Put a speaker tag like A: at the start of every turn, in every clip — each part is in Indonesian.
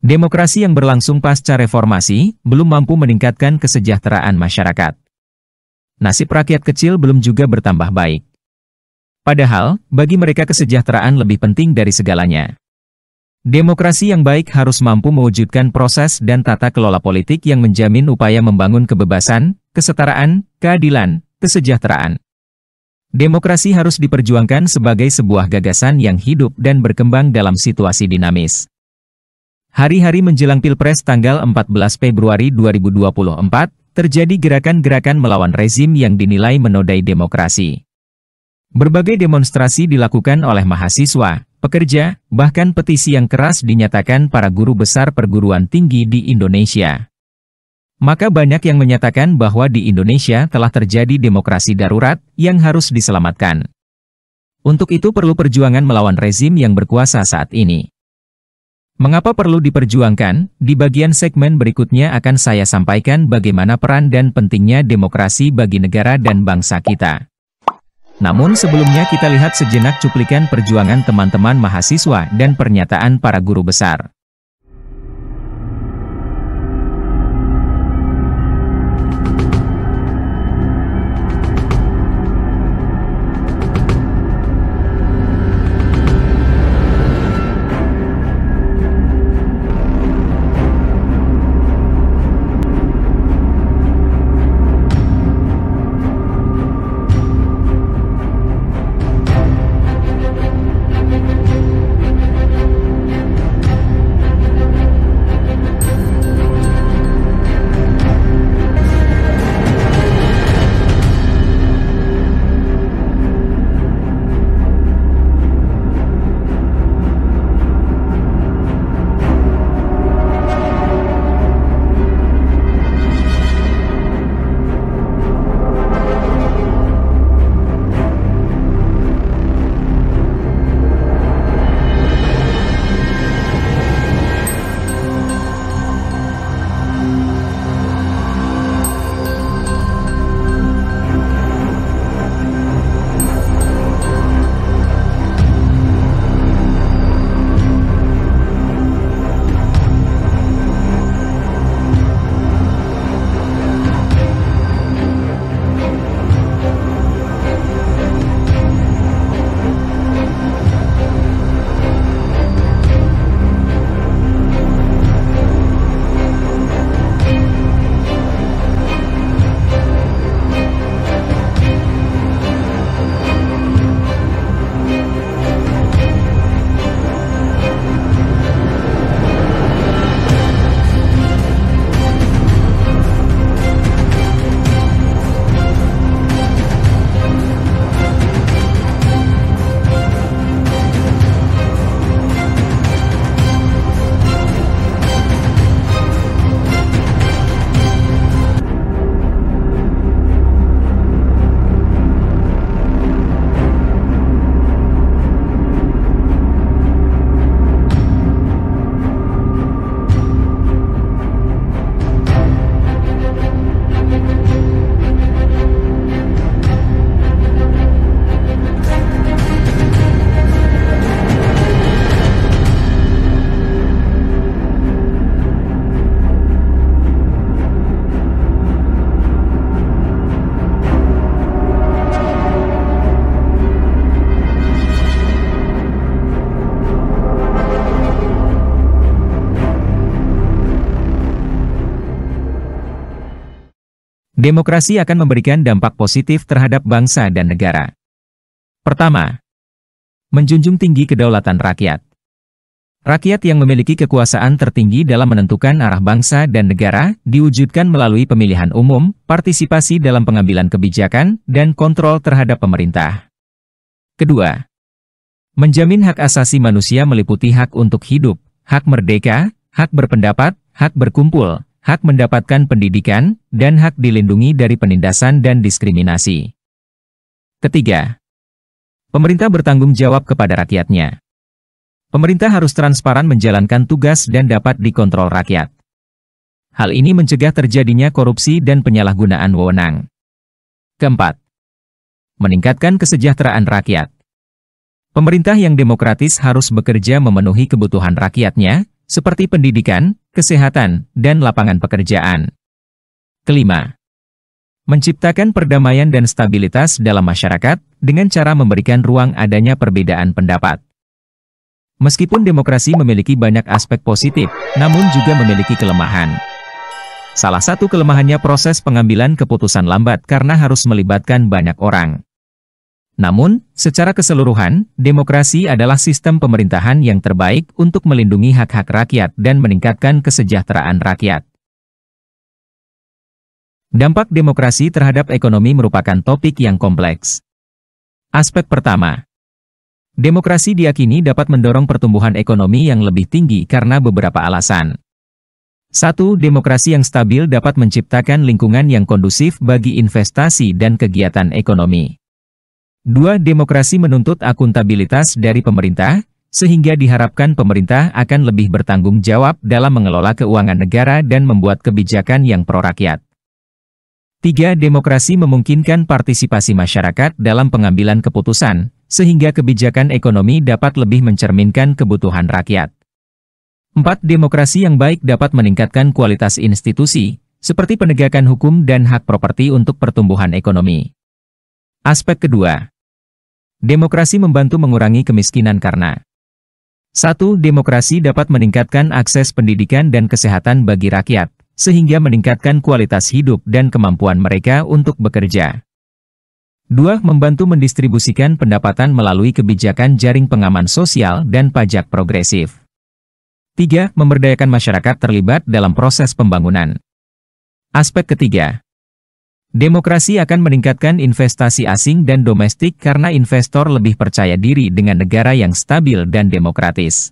A: Demokrasi yang berlangsung pasca reformasi belum mampu meningkatkan kesejahteraan masyarakat. Nasib rakyat kecil belum juga bertambah baik. Padahal, bagi mereka kesejahteraan lebih penting dari segalanya. Demokrasi yang baik harus mampu mewujudkan proses dan tata kelola politik yang menjamin upaya membangun kebebasan, kesetaraan, keadilan, kesejahteraan. Demokrasi harus diperjuangkan sebagai sebuah gagasan yang hidup dan berkembang dalam situasi dinamis. Hari-hari menjelang Pilpres tanggal 14 Februari 2024, terjadi gerakan-gerakan melawan rezim yang dinilai menodai demokrasi. Berbagai demonstrasi dilakukan oleh mahasiswa, pekerja, bahkan petisi yang keras dinyatakan para guru besar perguruan tinggi di Indonesia. Maka banyak yang menyatakan bahwa di Indonesia telah terjadi demokrasi darurat yang harus diselamatkan. Untuk itu perlu perjuangan melawan rezim yang berkuasa saat ini. Mengapa perlu diperjuangkan? Di bagian segmen berikutnya akan saya sampaikan bagaimana peran dan pentingnya demokrasi bagi negara dan bangsa kita. Namun sebelumnya kita lihat sejenak cuplikan perjuangan teman-teman mahasiswa dan pernyataan para guru besar. Demokrasi akan memberikan dampak positif terhadap bangsa dan negara. Pertama, menjunjung tinggi kedaulatan rakyat. Rakyat yang memiliki kekuasaan tertinggi dalam menentukan arah bangsa dan negara diwujudkan melalui pemilihan umum, partisipasi dalam pengambilan kebijakan, dan kontrol terhadap pemerintah. Kedua, menjamin hak asasi manusia meliputi hak untuk hidup, hak merdeka, hak berpendapat, hak berkumpul, hak mendapatkan pendidikan, dan hak dilindungi dari penindasan dan diskriminasi. Ketiga, pemerintah bertanggung jawab kepada rakyatnya. Pemerintah harus transparan menjalankan tugas dan dapat dikontrol rakyat. Hal ini mencegah terjadinya korupsi dan penyalahgunaan wewenang. Keempat, meningkatkan kesejahteraan rakyat. Pemerintah yang demokratis harus bekerja memenuhi kebutuhan rakyatnya, seperti pendidikan, kesehatan, dan lapangan pekerjaan. Kelima, menciptakan perdamaian dan stabilitas dalam masyarakat dengan cara memberikan ruang adanya perbedaan pendapat. Meskipun demokrasi memiliki banyak aspek positif, namun juga memiliki kelemahan. Salah satu kelemahannya proses pengambilan keputusan lambat karena harus melibatkan banyak orang. Namun, secara keseluruhan, demokrasi adalah sistem pemerintahan yang terbaik untuk melindungi hak-hak rakyat dan meningkatkan kesejahteraan rakyat. Dampak demokrasi terhadap ekonomi merupakan topik yang kompleks. Aspek pertama, demokrasi diyakini dapat mendorong pertumbuhan ekonomi yang lebih tinggi karena beberapa alasan. 1. Demokrasi yang stabil dapat menciptakan lingkungan yang kondusif bagi investasi dan kegiatan ekonomi. 2. Demokrasi menuntut akuntabilitas dari pemerintah, sehingga diharapkan pemerintah akan lebih bertanggung jawab dalam mengelola keuangan negara dan membuat kebijakan yang pro-rakyat. 3. Demokrasi memungkinkan partisipasi masyarakat dalam pengambilan keputusan, sehingga kebijakan ekonomi dapat lebih mencerminkan kebutuhan rakyat. 4. Demokrasi yang baik dapat meningkatkan kualitas institusi, seperti penegakan hukum dan hak properti untuk pertumbuhan ekonomi. Aspek kedua, demokrasi membantu mengurangi kemiskinan karena 1. Demokrasi dapat meningkatkan akses pendidikan dan kesehatan bagi rakyat, sehingga meningkatkan kualitas hidup dan kemampuan mereka untuk bekerja. 2. Membantu mendistribusikan pendapatan melalui kebijakan jaring pengaman sosial dan pajak progresif. 3. Memberdayakan masyarakat terlibat dalam proses pembangunan. Aspek ketiga, demokrasi akan meningkatkan investasi asing dan domestik karena investor lebih percaya diri dengan negara yang stabil dan demokratis.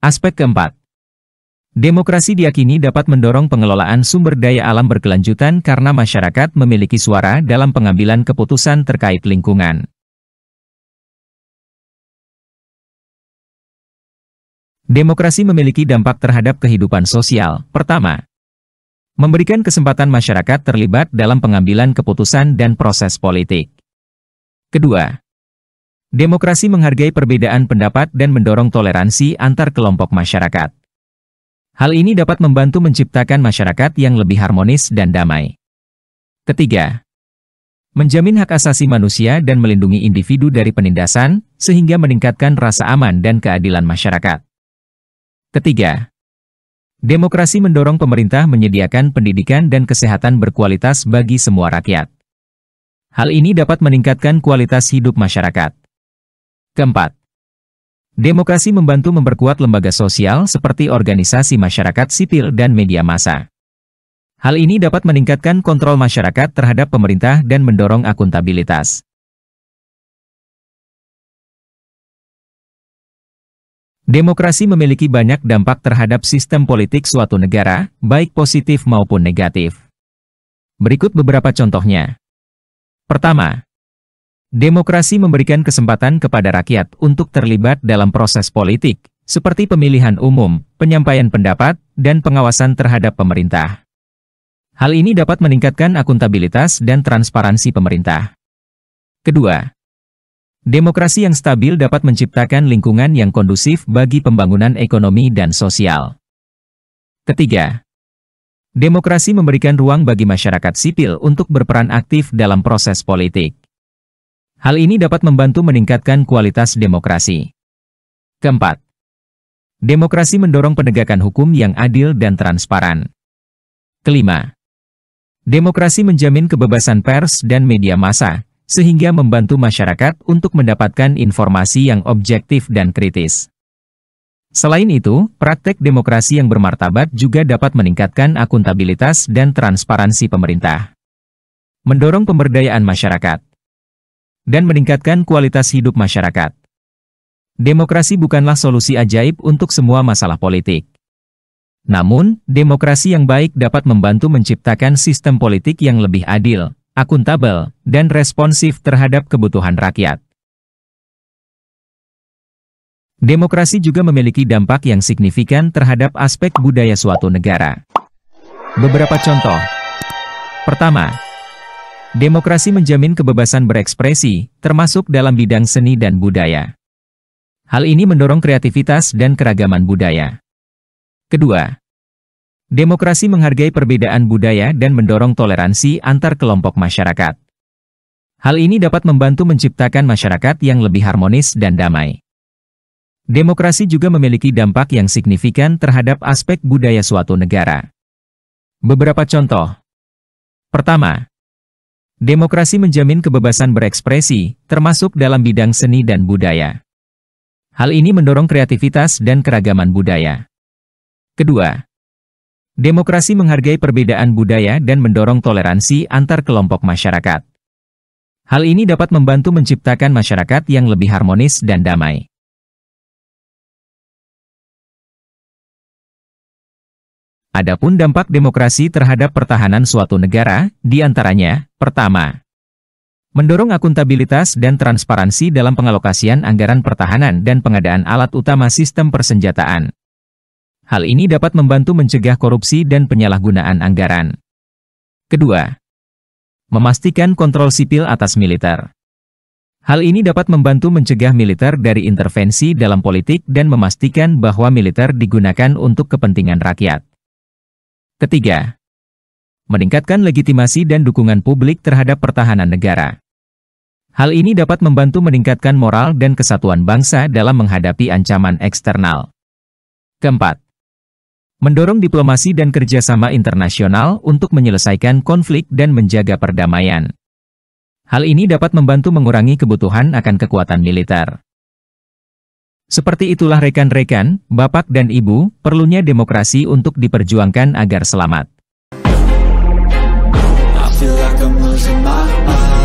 A: Aspek keempat, demokrasi diyakini dapat mendorong pengelolaan sumber daya alam berkelanjutan karena masyarakat memiliki suara dalam pengambilan keputusan terkait lingkungan. Demokrasi memiliki dampak terhadap kehidupan sosial. Pertama, memberikan kesempatan masyarakat terlibat dalam pengambilan keputusan dan proses politik. Kedua, demokrasi menghargai perbedaan pendapat dan mendorong toleransi antar kelompok masyarakat. Hal ini dapat membantu menciptakan masyarakat yang lebih harmonis dan damai. Ketiga, menjamin hak asasi manusia dan melindungi individu dari penindasan, sehingga meningkatkan rasa aman dan keadilan masyarakat. Ketiga, demokrasi mendorong pemerintah menyediakan pendidikan dan kesehatan berkualitas bagi semua rakyat. Hal ini dapat meningkatkan kualitas hidup masyarakat. Keempat, demokrasi membantu memperkuat lembaga sosial seperti organisasi masyarakat sipil dan media massa. Hal ini dapat meningkatkan kontrol masyarakat terhadap pemerintah dan mendorong akuntabilitas. Demokrasi memiliki banyak dampak terhadap sistem politik suatu negara, baik positif maupun negatif. Berikut beberapa contohnya. Pertama, demokrasi memberikan kesempatan kepada rakyat untuk terlibat dalam proses politik, seperti pemilihan umum, penyampaian pendapat, dan pengawasan terhadap pemerintah. Hal ini dapat meningkatkan akuntabilitas dan transparansi pemerintah. Kedua, demokrasi yang stabil dapat menciptakan lingkungan yang kondusif bagi pembangunan ekonomi dan sosial. Ketiga, demokrasi memberikan ruang bagi masyarakat sipil untuk berperan aktif dalam proses politik. Hal ini dapat membantu meningkatkan kualitas demokrasi. Keempat, demokrasi mendorong penegakan hukum yang adil dan transparan. Kelima, demokrasi menjamin kebebasan pers dan media massa, sehingga membantu masyarakat untuk mendapatkan informasi yang objektif dan kritis. Selain itu, praktek demokrasi yang bermartabat juga dapat meningkatkan akuntabilitas dan transparansi pemerintah, mendorong pemberdayaan masyarakat, dan meningkatkan kualitas hidup masyarakat. Demokrasi bukanlah solusi ajaib untuk semua masalah politik. Namun, demokrasi yang baik dapat membantu menciptakan sistem politik yang lebih adil, akuntabel, dan responsif terhadap kebutuhan rakyat. Demokrasi juga memiliki dampak yang signifikan terhadap aspek budaya suatu negara. Beberapa contoh. Pertama, demokrasi menjamin kebebasan berekspresi, termasuk dalam bidang seni dan budaya. Hal ini mendorong kreativitas dan keragaman budaya. Kedua, demokrasi menghargai perbedaan budaya dan mendorong toleransi antar kelompok masyarakat. Hal ini dapat membantu menciptakan masyarakat yang lebih harmonis dan damai. Demokrasi juga memiliki dampak yang signifikan terhadap aspek budaya suatu negara. Beberapa contoh. Pertama, demokrasi menjamin kebebasan berekspresi, termasuk dalam bidang seni dan budaya. Hal ini mendorong kreativitas dan keragaman budaya. Kedua, demokrasi menghargai perbedaan budaya dan mendorong toleransi antar kelompok masyarakat. Hal ini dapat membantu menciptakan masyarakat yang lebih harmonis dan damai. Adapun dampak demokrasi terhadap pertahanan suatu negara, di antaranya, pertama, mendorong akuntabilitas dan transparansi dalam pengalokasian anggaran pertahanan dan pengadaan alat utama sistem persenjataan. Hal ini dapat membantu mencegah korupsi dan penyalahgunaan anggaran. Kedua, memastikan kontrol sipil atas militer. Hal ini dapat membantu mencegah militer dari intervensi dalam politik dan memastikan bahwa militer digunakan untuk kepentingan rakyat. Ketiga, meningkatkan legitimasi dan dukungan publik terhadap pertahanan negara. Hal ini dapat membantu meningkatkan moral dan kesatuan bangsa dalam menghadapi ancaman eksternal. Keempat, mendorong diplomasi dan kerjasama internasional untuk menyelesaikan konflik dan menjaga perdamaian. Hal ini dapat membantu mengurangi kebutuhan akan kekuatan militer. Seperti itulah rekan-rekan, Bapak dan Ibu, perlunya demokrasi untuk diperjuangkan agar selamat. I feel like I'm losing my mind.